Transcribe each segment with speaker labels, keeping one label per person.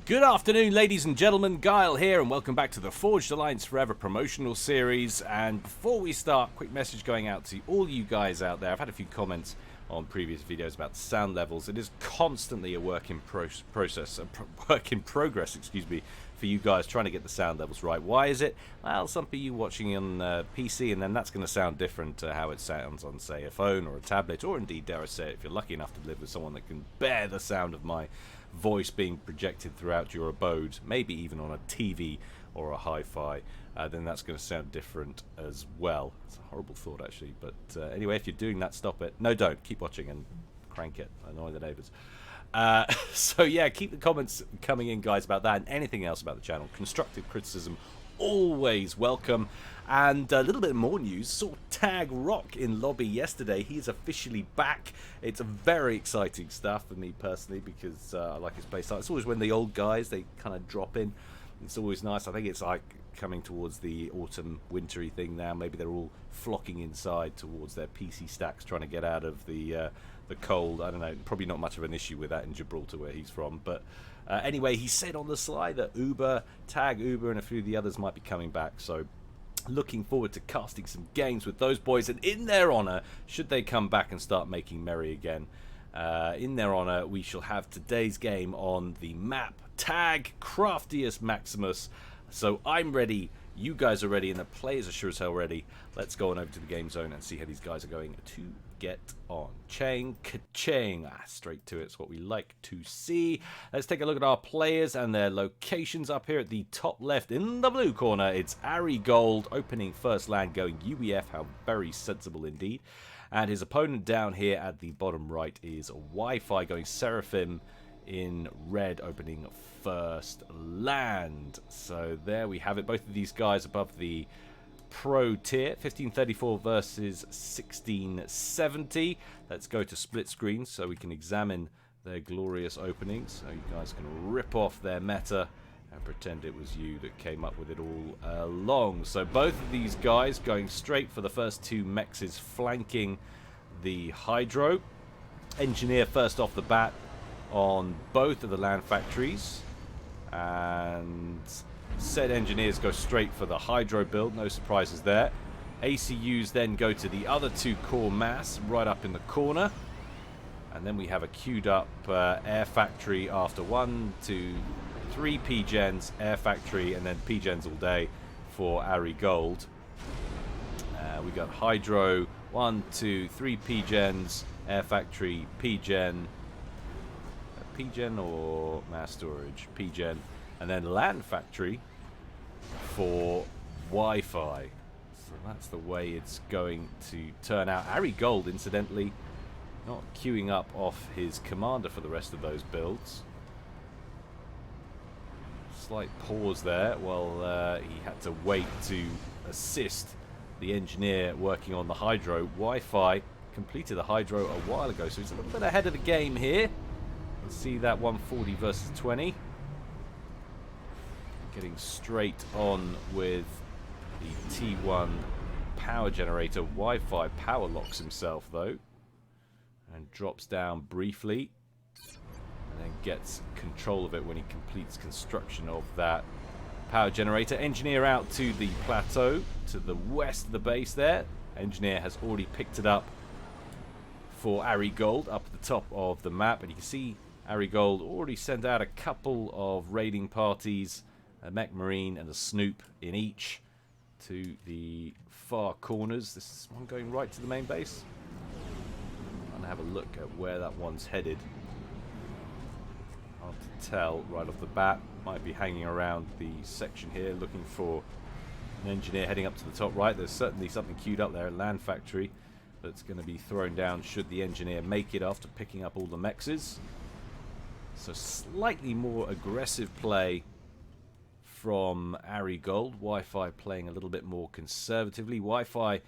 Speaker 1: Good afternoon, ladies and gentlemen. Guile here, and welcome back to the Forged Alliance Forever promotional series. And before we start, quick message going out to all you guys out there. I've had a few comments on previous videos about sound levels. It is constantly a work in progress, excuse me, for you guys trying to get the sound levels right. Why is it? Well, some of you watching on PC, and then that's going to sound different to how it sounds on, say, a phone or a tablet, or indeed, dare I say it, if you're lucky enough to live with someone that can bear the sound of my voice being projected throughout your abode, maybe even on a TV or a hi-fi, then that's going to sound different as well. It's a horrible thought, actually, but anyway, if you're doing that, stop it. No, don't. Keep watching and crank it. Annoy the neighbours. So yeah, keep the comments coming in, guys, about that and anything else about the channel. Constructive criticism always welcome. And a little bit more news. Saw Tag Rock in lobby yesterday. He's officially back. It's very exciting stuff for me personally, because I like his playstyle. It's always when the old guys, they kind of drop in. It's always nice. I think it's like coming towards the autumn wintry thing now. Maybe they're all flocking inside towards their PC stacks, trying to get out of the cold. I don't know, probably not much of an issue with that in Gibraltar where he's from, but anyway, he said on the slide that Tag Uber and a few of the others might be coming back, so looking forward to casting some games with those boys. And in their honor, should they come back and start making merry again, in their honor, we shall have today's game on the map Tag Caraftious Maximus. So I'm ready, you guys are ready, and the players are sure as hell ready. Let's go on over to the game zone and see how these guys are going to get on. Chang ka-ching. Straight to it's what we like to see. Let's take a look at our players and their locations. Up here at the top left in the blue corner, it's Ari Gold opening first land, going UEF. How very sensible indeed. And his opponent down here at the bottom right is Wi-Fi, going Seraphim in red, opening first land. So there we have it. Both of these guys above the pro tier, 1534 versus 1670. Let's go to split screen so we can examine their glorious openings, so you guys can rip off their meta and pretend it was you that came up with it all along. So both of these guys going straight for the first two mexes, flanking the Hydro. Engineer first off the bat on both of the land factories, and said engineers go straight for the Hydro build, no surprises there. ACUs then go to the other two core mass right up in the corner, and then we have a queued up air factory after 1, 2, 3 P-gens, air factory, and then P-gens all day for Ari Gold. We got Hydro, 1, 2, 3 P-gens, air factory, P-gen, P-gen or mass storage, P-gen, and then land factory for Wi-Fi. So that's the way it's going to turn out. Ari Gold, incidentally, not queuing up off his commander for the rest of those builds. Slight pause there while he had to wait to assist the engineer working on the Hydro. Wi-Fi completed the Hydro a while ago, so he's a little bit ahead of the game here. Let's see that 140 versus 20. Getting straight on with the T1 power generator. Wi-Fi power locks himself though, and drops down briefly, and then gets control of it when he completes construction of that power generator. Engineer out to the plateau to the west of the base there. Engineer has already picked it up for Ari Gold up at the top of the map, and you can see Ari Gold already sent out a couple of raiding parties, a Mech Marine and a Snoop in each, to the far corners. This is one going right to the main base. I'm gonna have a look at where that one's headed. Hard to tell right off the bat. Might be hanging around the section here looking for an engineer heading up to the top right. There's certainly something queued up there, a land factory, that's going to be thrown down should the engineer make it after picking up all the mexes. So slightly more aggressive play from Ari Gold. Wi-Fi playing a little bit more conservatively. Wi-Fi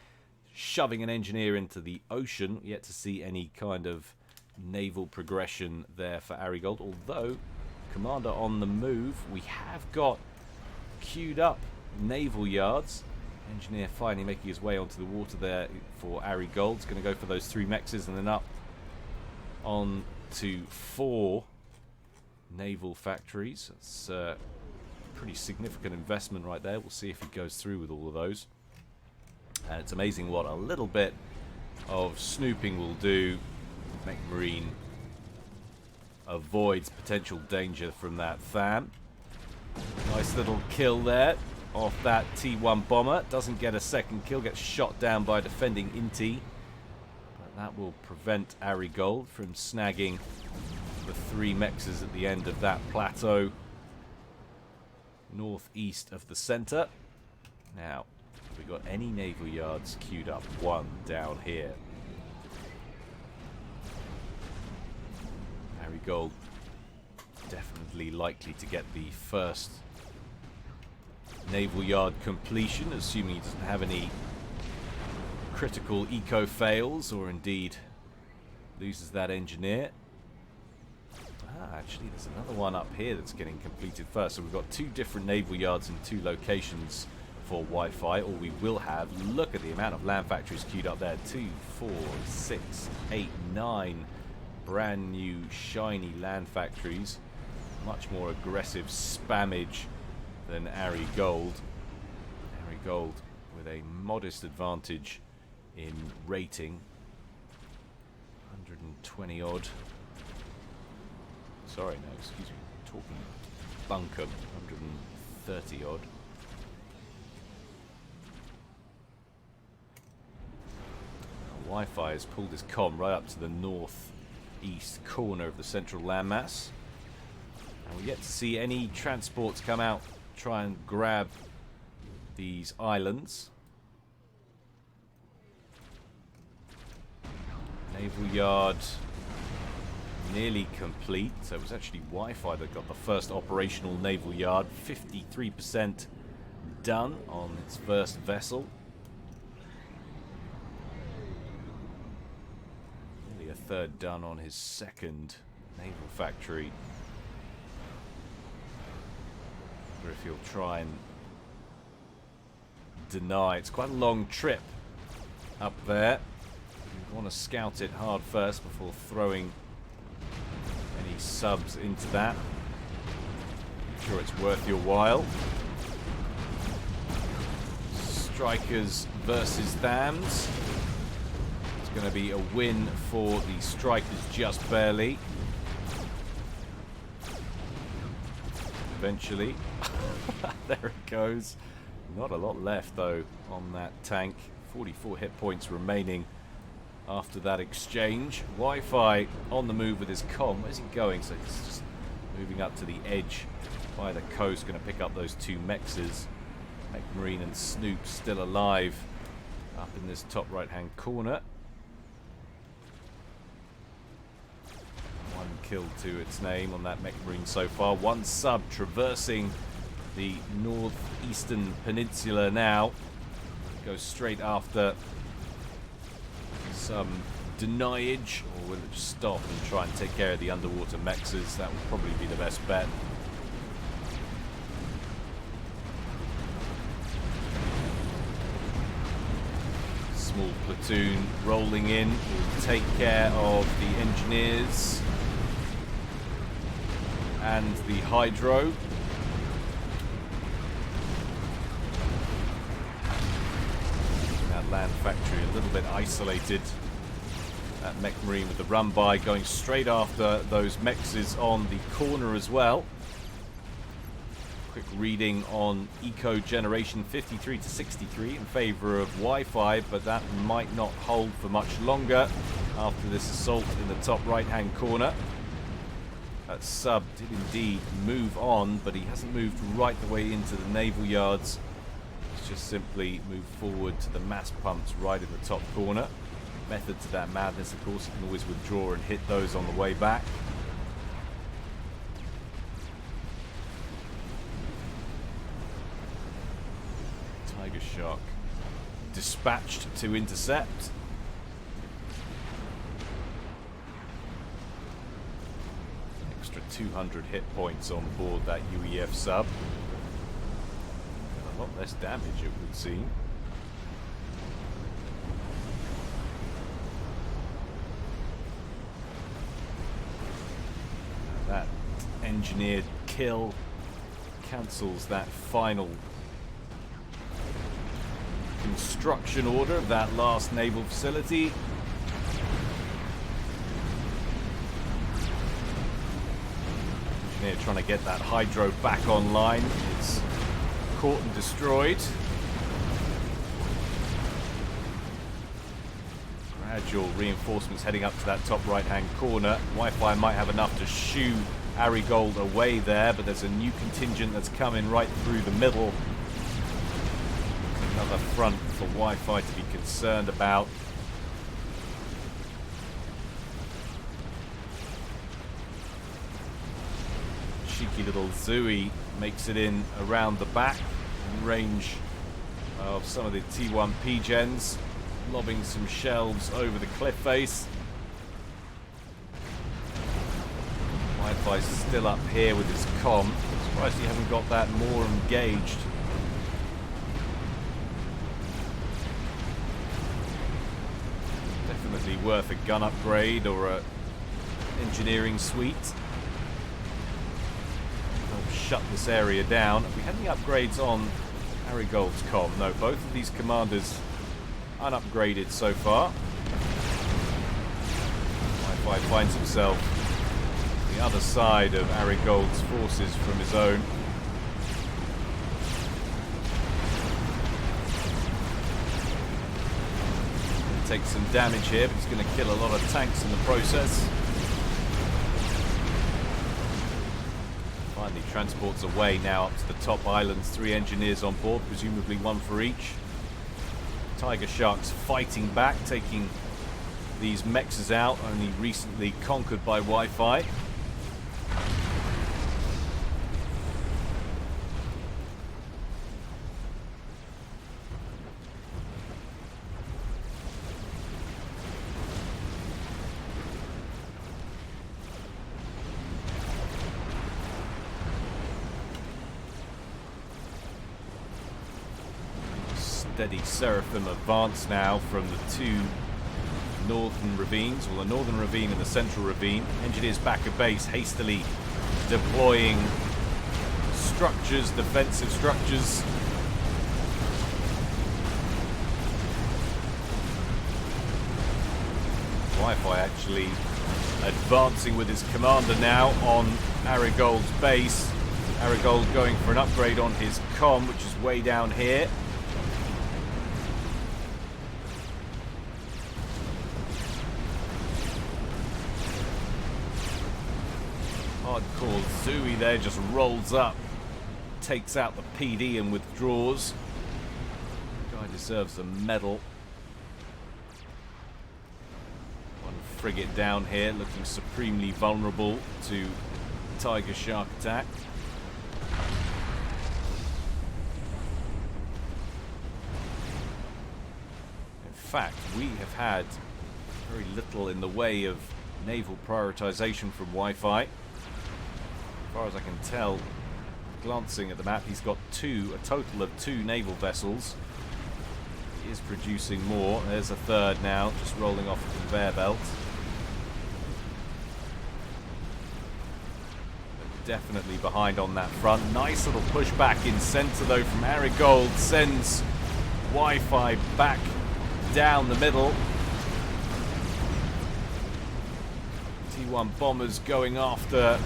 Speaker 1: shoving an engineer into the ocean. Yet to see any kind of naval progression there for Ari Gold. Although, commander on the move. We have got queued up naval yards. Engineer finally making his way onto the water there for Ari Gold. He's going to go for those 3 mexes and then up on to 4 naval factories. That's a pretty significant investment right there. We'll see if he goes through with all of those. And it's amazing what a little bit of snooping will do. Mech Marine avoids potential danger from that FAM. Nice little kill there off that T1 bomber. Doesn't get a second kill, gets shot down by defending Inti. But that will prevent Arigold from snagging the 3 mexes at the end of that plateau northeast of the center. Now, have we got any naval yards queued up? 1 down here. Arigold definitely likely to get the first naval yard completion, assuming he doesn't have any critical eco fails or indeed loses that engineer. Actually, there's another one up here that's getting completed first. So we've got 2 different naval yards in 2 locations for Wi-Fi, or we will have. Look at the amount of land factories queued up there. 2, 4, 6, 8, 9 brand new shiny land factories. Much more aggressive spammage than Arigold. Arigold with a modest advantage in rating. 120 odd. Sorry, no, excuse me. Talking bunker. 130 odd. Wi-Fi has pulled his comm right up to the northeast corner of the central landmass. And we're yet to see any transports come out, try and grab these islands. Naval yard nearly complete. So it was actually Wi-Fi that got the first operational naval yard. 53% done on its first vessel. Nearly a third done on his second naval factory. I wonder if he'll try and deny. It's quite a long trip up there. You want to scout it hard first before throwing any subs into that. I'm sure it's worth your while. Strikers versus Thams. It's going to be a win for the Strikers just barely. Eventually. There it goes. Not a lot left though on that tank. 44 hit points remaining after that exchange. Wi-Fi on the move with his comm. Where's he going? So he's just moving up to the edge by the coast. Going to pick up those 2 mexes. Mech Marine and Snoop still alive up in this top right hand corner. 1 kill to its name on that Mech Marine so far. 1 sub traversing the northeastern peninsula now. Goes straight after some deniage, or will it just stop and try and take care of the underwater mexes? That would probably be the best bet. Small platoon rolling in will take care of the engineers and the hydro. That land factory a little bit isolated. That Mech Marine with the run by going straight after those mexes on the corner as well. Quick reading on eco generation, 53 to 63 in favor of Wi-Fi, but that might not hold for much longer after this assault in the top right hand corner. That sub did indeed move on, but he hasn't moved right the way into the naval yards. He's just simply moved forward to the mass pumps right in the top corner. Method to that madness, of course, you can always withdraw and hit those on the way back. Tiger Shark dispatched to intercept. Extra 200 hit points on board that UEF sub. A lot less damage, it would seem. That engineered kill cancels that final construction order of that last naval facility. Engineer trying to get that hydro back online. It's caught and destroyed. Gradual reinforcements heading up to that top right-hand corner. Wi-Fi might have enough to shoo Arigold away there, but there's a new contingent that's coming right through the middle. Another front for Wi-Fi to be concerned about. Cheeky little Zooey makes it in around the back, in range of some of the T1 P-gens, lobbing some shells over the cliff face. Wi-Fi's still up here with his comm. Surprised he haven't got that more engaged. Definitely worth a gun upgrade or a engineering suite. Help shut this area down. Have we had any upgrades on Arigold's comm? No, both of these commanders unupgraded so far. Wi-Fi finds himself on the other side of Arigold's forces from his own. Takes some damage here, but he's going to kill a lot of tanks in the process. Finally transports away now up to the top islands. 3 engineers on board, presumably 1 for each. Tiger Sharks fighting back, taking these mexes out, only recently conquered by Wi-Fi. Steady Seraphim advance now from the 2 northern ravines, well, the northern ravine and the central ravine. Engineers back at base, hastily deploying structures, defensive structures. Wi-Fi actually advancing with his commander now on Arigold's base. Arigold going for an upgrade on his comm, which is way down here. Hardcore Zooey there just rolls up, takes out the PD and withdraws. Guy deserves a medal. 1 frigate down here, looking supremely vulnerable to Tiger Shark attack. In fact, we have had very little in the way of naval prioritization from Wi-Fi. As far as I can tell, glancing at the map, he's got a total of 2 naval vessels. He is producing more. There's a 3rd now, just rolling off the conveyor belt. But definitely behind on that front. Nice little pushback in center though from Arigold, sends Wi-Fi back down the middle. T1 bombers going after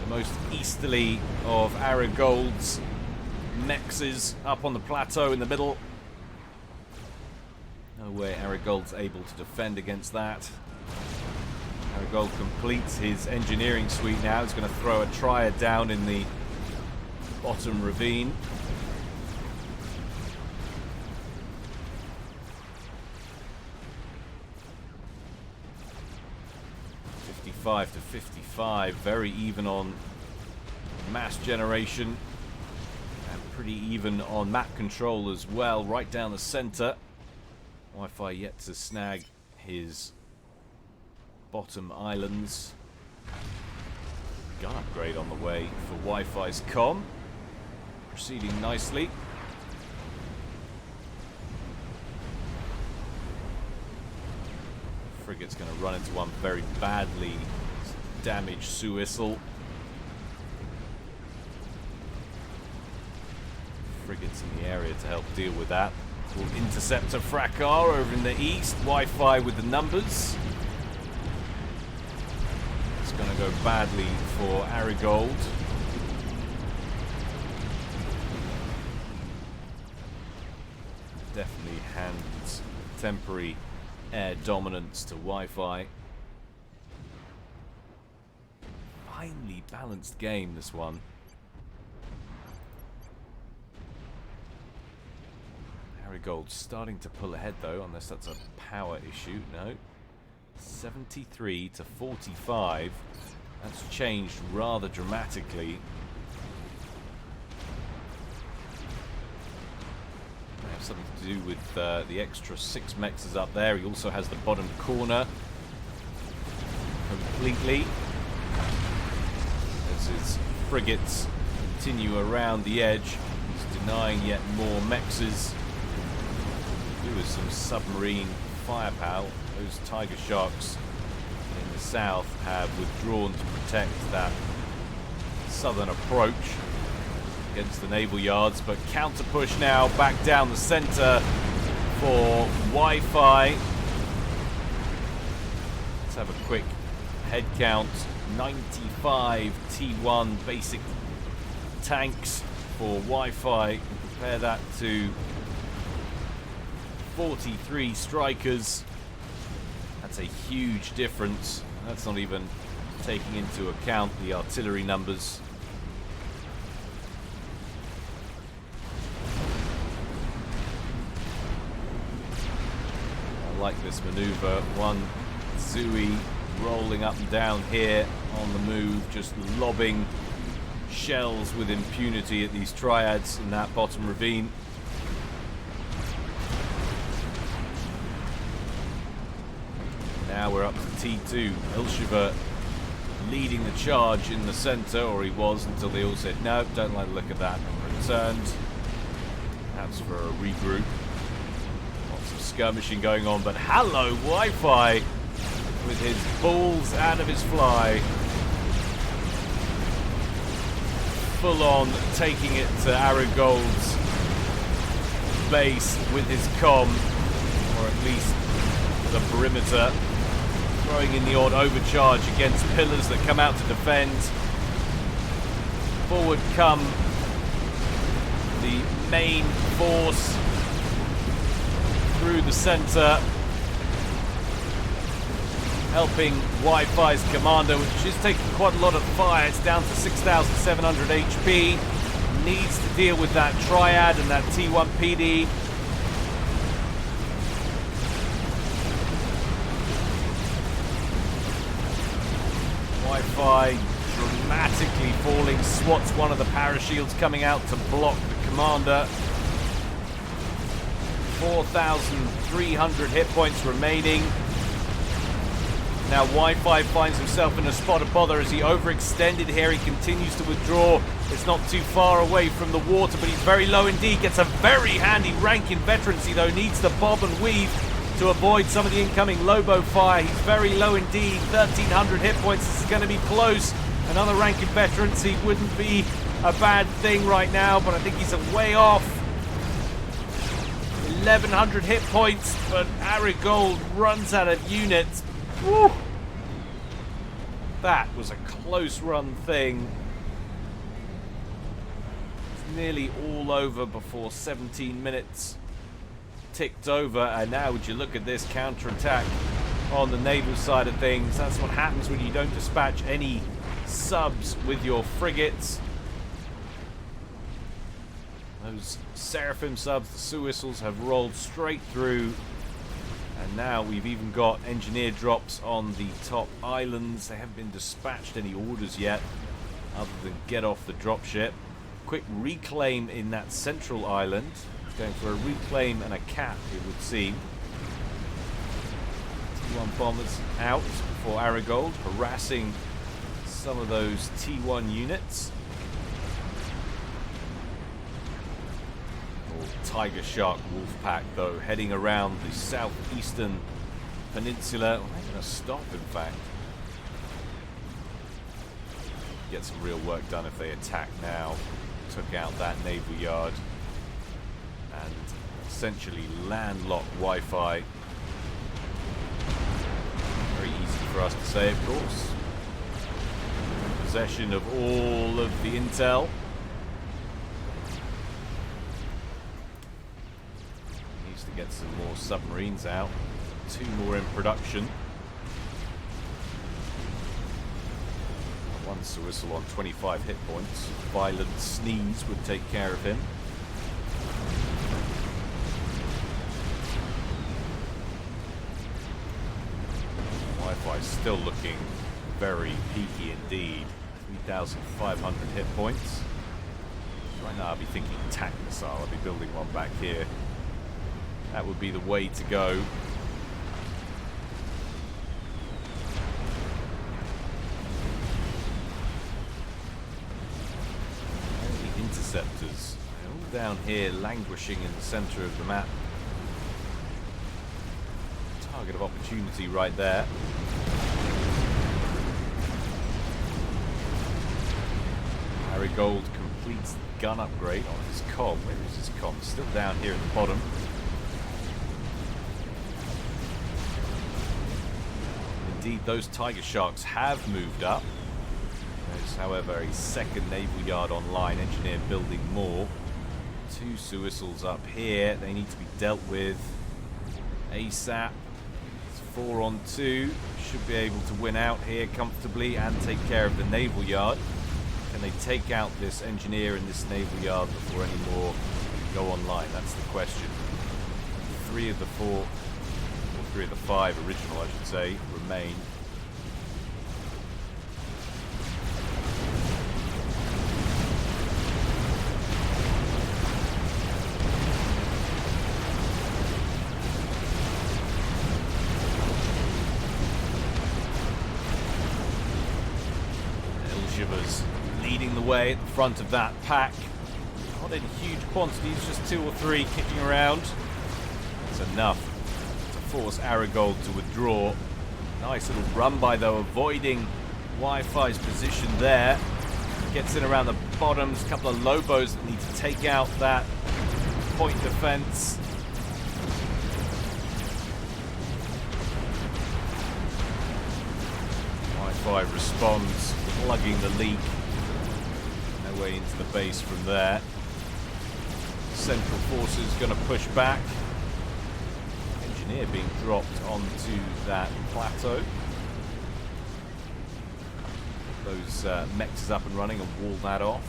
Speaker 1: most easterly of Arigold's nexes up on the plateau in the middle. No way Arigold's able to defend against that. Arigold completes his engineering suite now. He's going to throw a triad down in the bottom ravine. To 55, very even on mass generation and pretty even on map control as well, right down the center. Wi-Fi yet to snag his bottom islands. Gun upgrade on the way for Wi-Fi's comm, proceeding nicely. Frigate's going to run into one very badly. damaged Suisal. Frigates in the area to help deal with that. We'll intercept a Fracas over in the east. Wi-Fi with the numbers. It's going to go badly for Arigold. Definitely hands temporary air dominance to Wi-Fi. Finely balanced game, this one. Arigold's starting to pull ahead though, unless that's a power issue. No. 73 to 45. That's changed rather dramatically. May have something to do with the extra 6 mexes up there. He also has the bottom corner completely. As his frigates continue around the edge, he's denying yet more mexes. With some submarine firepower. Those Tiger Sharks in the south have withdrawn to protect that southern approach against the naval yards, but counter push now back down the center for Wi-Fi. Let's have a quick head count. 95 T1 basic tanks for Wi-Fi. Compare that to 43 strikers. That's a huge difference. That's not even taking into account the artillery numbers. I like this maneuver. One Zui rolling up and down here on the move, just lobbing shells with impunity at these triads in that bottom ravine. Now we're up to T2. Ilshiva leading the charge in the center, or he was until they all said, no, don't like the look of that, and returned. That's for a regroup. Lots of skirmishing going on, but hello, Wi-Fi with his balls out of his fly. Full on taking it to Arigold's base with his comm, or at least the perimeter. Throwing in the odd overcharge against pillars that come out to defend. Forward come the main force through the center, helping Wi-Fi's commander, which is taking quite a lot of fire. It's down to 6,700 HP. Needs to deal with that triad and that T1 PD. Wi-Fi dramatically falling, swats one of the parashields coming out to block the commander. 4,300 hit points remaining. Now Wi-Fi finds himself in a spot of bother as he overextended here. He continues to withdraw. It's not too far away from the water, but he's very low indeed. Gets a very handy rank in veterancy though. Needs to bob and weave to avoid some of the incoming Lobo fire. He's very low indeed. 1,300 hit points. This is going to be close. Another rank in veterancy wouldn't be a bad thing right now, but I think he's a way off. 1,100 hit points, but Arigold runs out of units. Woo! That was a close run thing. It's nearly all over before 17 minutes ticked over, and now would you look at this counter-attack on the naval side of things. That's what happens when you don't dispatch any subs with your frigates. Those Seraphim subs, the Suisals, have rolled straight through, and now we've even got engineer drops on the top islands. They haven't been dispatched any orders yet other than get off the dropship. Quick reclaim in that central island. Going for a reclaim and a cap, it would seem. T1 bombers out for Arigold, harassing some of those T1 units. Tiger Shark Wolfpack, though, heading around the southeastern peninsula. Well, they're going to stop, in fact. get some real work done if they attack now. Took out that naval yard and essentially landlocked Wi-Fi. Very easy for us to say, of course. Possession of all of the intel. Needs to get some more submarines out. 2 more in production. One Sewissel on 25 hit points. Violent sneeze would take care of him. Wi-Fi still looking very peaky indeed. 3,500 hit points. Right now I'll be thinking attack missile. I'll be building one back here. That would be the way to go. Interceptors. They're all down here languishing in the center of the map. Target of opportunity right there. Harry Gold completes the gun upgrade on his comm. Where is his comm? Still down here at the bottom. Indeed, those Tiger Sharks have moved up. There's, however, a second naval yard online. Engineer building more. 2 Sewissels up here. They need to be dealt with ASAP. It's 4 on 2. Should be able to win out here comfortably and take care of the naval yard. Can they take out this engineer in this naval yard before any more go online? That's the question. 3 of the 4, or 3 of the 5 original, I should say, remain. Leading the way at the front of that pack. Not in huge quantities, just 2 or 3 kicking around. It's enough to force Aragold to withdraw. Nice little run by though, avoiding Wi-Fi's position there. Gets in around the bottoms, a couple of Lobos that need to take out that point defense. Wi-Fi responds, plugging the leak. No way into the base from there. Central Forces going to push back. Engineer being dropped onto that plateau. Those mechs is up and running and wall that off.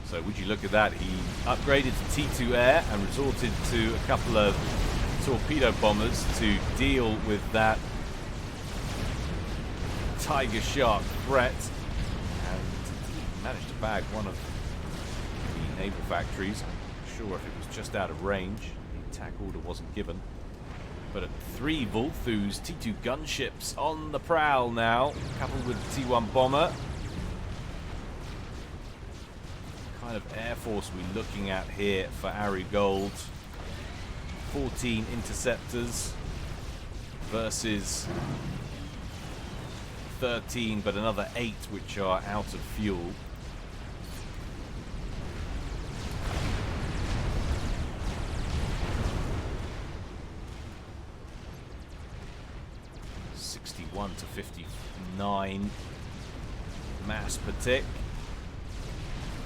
Speaker 1: So would you look at that? He upgraded to T2 Air and resorted to a couple of torpedo bombers to deal with that Tiger Shark threat, and managed to bag one of the naval factories. I'm not sure if it was just out of range. The attack order wasn't given. But at 3 Volthus, T2 gunships on the prowl now, coupled with the T1 bomber. What kind of air force are we looking at here for Ari Gold? 14 interceptors versus 13, but another 8 which are out of fuel. To 59 mass per tick.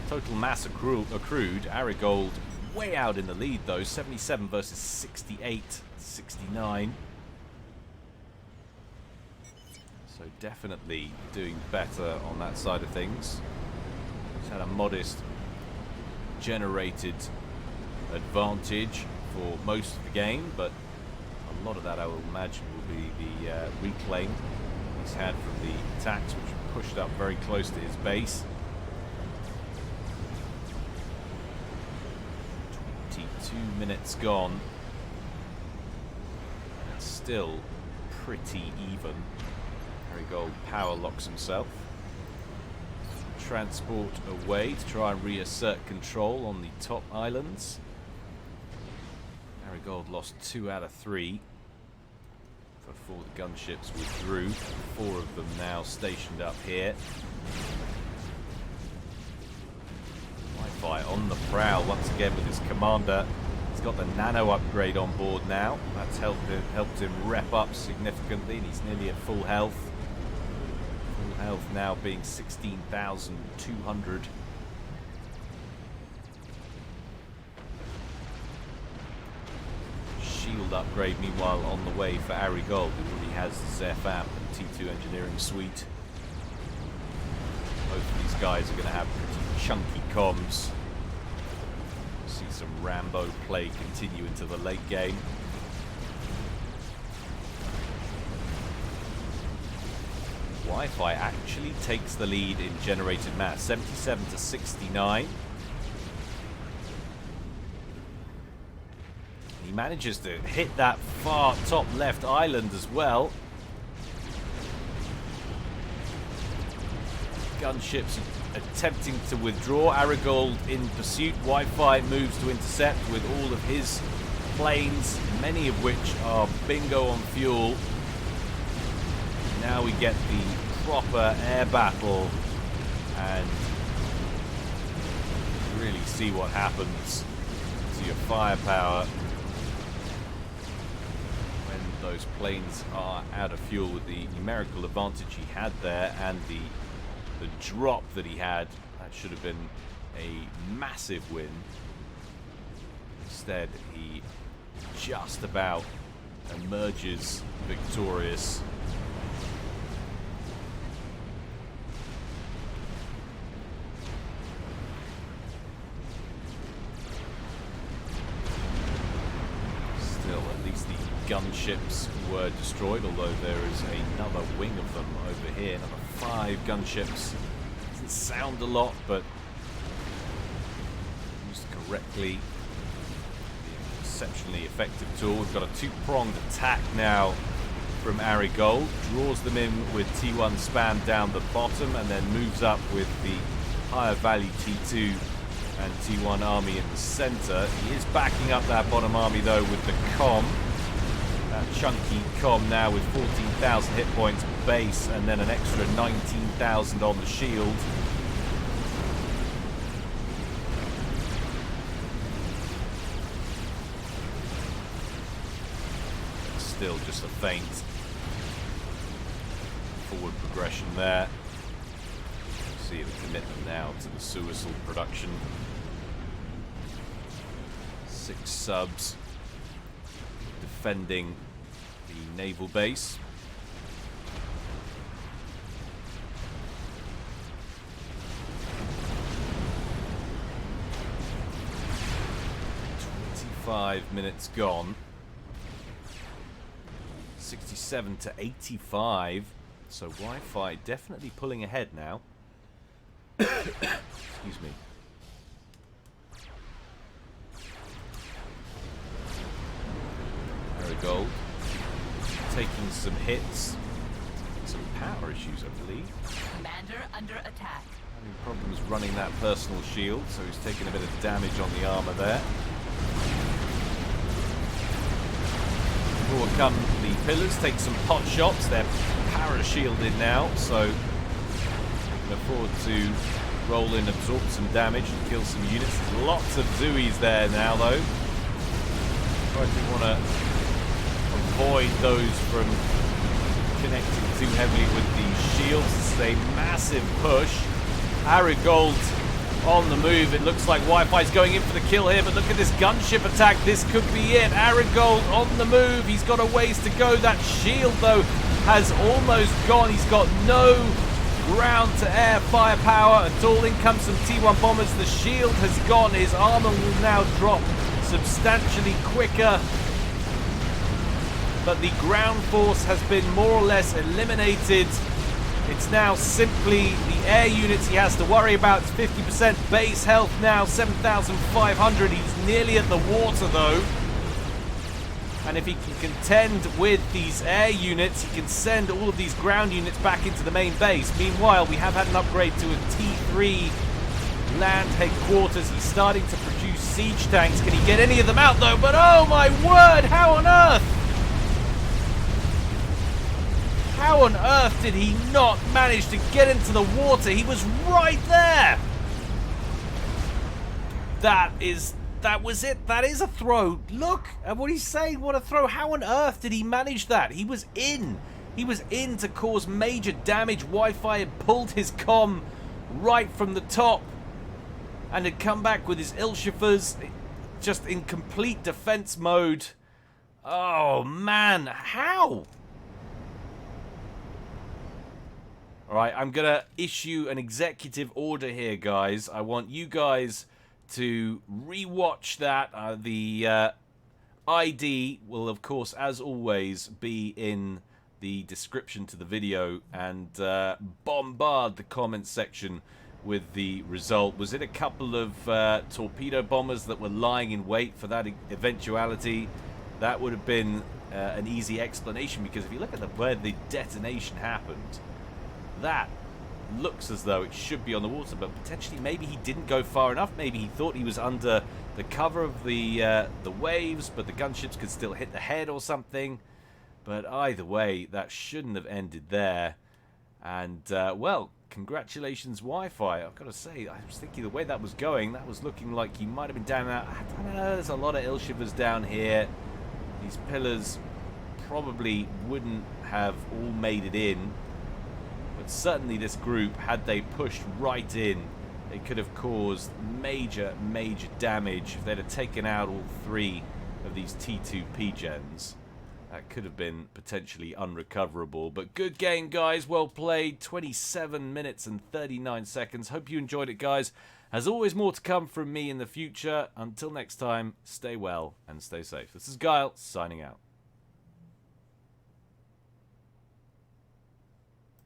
Speaker 1: Total mass accrued. Aragold way out in the lead though. 77 versus 68, 69. So definitely doing better on that side of things. He's had a modest generated advantage for most of the game, but a lot of that I will imagine will be the reclaim he's had from the attacks, which have pushed up very close to his base. 22 minutes gone. And still pretty even. Harry Gold power locks himself. Transport away to try and reassert control on the top islands. Harry Gold lost 2 out of 3. before the gunships withdrew. 4 of them now stationed up here. Wi-Fi on the prowl once again with his commander. He's got the nano upgrade on board now. That's helped him rep up significantly, and he's nearly at full health. Full health now being 16,200. Shield upgrade meanwhile on the way for Arigold, who already has the FAF and T2 engineering suite. Both of these guys are going to have pretty chunky comms. See some Rambo play continue into the late game. Wi-Fi actually takes the lead in generated mass, 77 to 69. He manages to hit that far top left island as well. Gunships attempting to withdraw. Arigold in pursuit. Wi-Fi moves to intercept with all of his planes, many of which are bingo on fuel. Now we get the proper air battle and really see what happens to your firepower when those planes are out of fuel, with the numerical advantage he had there and the drop that he had. That should have been a massive win. Instead, he just about emerges victorious. Still, at least the gunships were destroyed, although there is another wing of them over here. Another 5 gunships. Doesn't sound a lot, but used correctly, an exceptionally effective tool. We've got a 2-pronged attack now from Arigold. Draws them in with T1 spam down the bottom, and then moves up with the higher value T2 and T1 army in the center. He is backing up that bottom army though with the comm. That chunky comm now with 14,000 hit points base, and then an extra 19,000 on the shield. Still just a faint forward progression there. See the commitment now to the Suicidal production. 6 subs defending the naval base. Five minutes gone. 67 to 85. So Wi-Fi definitely pulling ahead now. Excuse me. Arigold taking some hits. Some power issues, I believe.
Speaker 2: Commander under attack.
Speaker 1: Having problems running that personal shield, so he's taking a bit of damage on the armor there. Forward come the pillars, take some pot shots. They're para-shielded now, so can afford to roll in, absorb some damage and kill some units. Lots of Zooies there now, though. I do want to avoid those from connecting too heavily with the shields. This is a massive push. Arigold on the move. It looks like Wi-Fi's going in for the kill here, but look at this gunship attack. This could be it. Arigold on the move. He's got a ways to go. That shield, though, has almost gone. He's got no ground-to-air firepower at all. In comes some T1 bombers. The shield has gone. His armor will now drop substantially quicker. But the ground force has been more or less eliminated. It's now simply the air units he has to worry about. It's 50% base health now, 7,500. He's nearly at the water, though. And if he can contend with these air units, he can send all of these ground units back into the main base. Meanwhile, we have had an upgrade to a T3 land headquarters. He's starting to produce siege tanks. Can he get any of them out, though? But oh my word, how on earth? How on earth did he not manage to get into the water? He was right there. That was it. That is a throw. Look at what he's saying. What a throw. How on earth did he manage that? He was in. He was in to cause major damage. Wi-Fi had pulled his comm right from the top and had come back with his Ilshifers just in complete defense mode. Oh, man. How? Alright, I'm going to issue an executive order here, guys. I want you guys to rewatch that. The ID will, of course, as always, be in the description to the video, and bombard the comments section with the result. Was it a couple of torpedo bombers that were lying in wait for that eventuality? That would have been an easy explanation, because if you look at where the detonation happened, that looks as though it should be on the water, but potentially maybe he didn't go far enough. Maybe he thought he was under the cover of the waves, but the gunships could still hit the head or something. But either way, that shouldn't have ended there. And, well, congratulations, Wi-Fi. I've got to say, I was thinking the way that was going, that was looking like he might have been down out. I don't know, there's a lot of Ilshivers down here. These pillars probably wouldn't have all made it in. But certainly this group, had they pushed right in, it could have caused major, major damage. If they'd have taken out all three of these T2P gens, that could have been potentially unrecoverable. But good game, guys. Well played. 27 minutes and 39 seconds. Hope you enjoyed it, guys. As always, more to come from me in the future. Until next time, stay well and stay safe. This is Guile, signing out.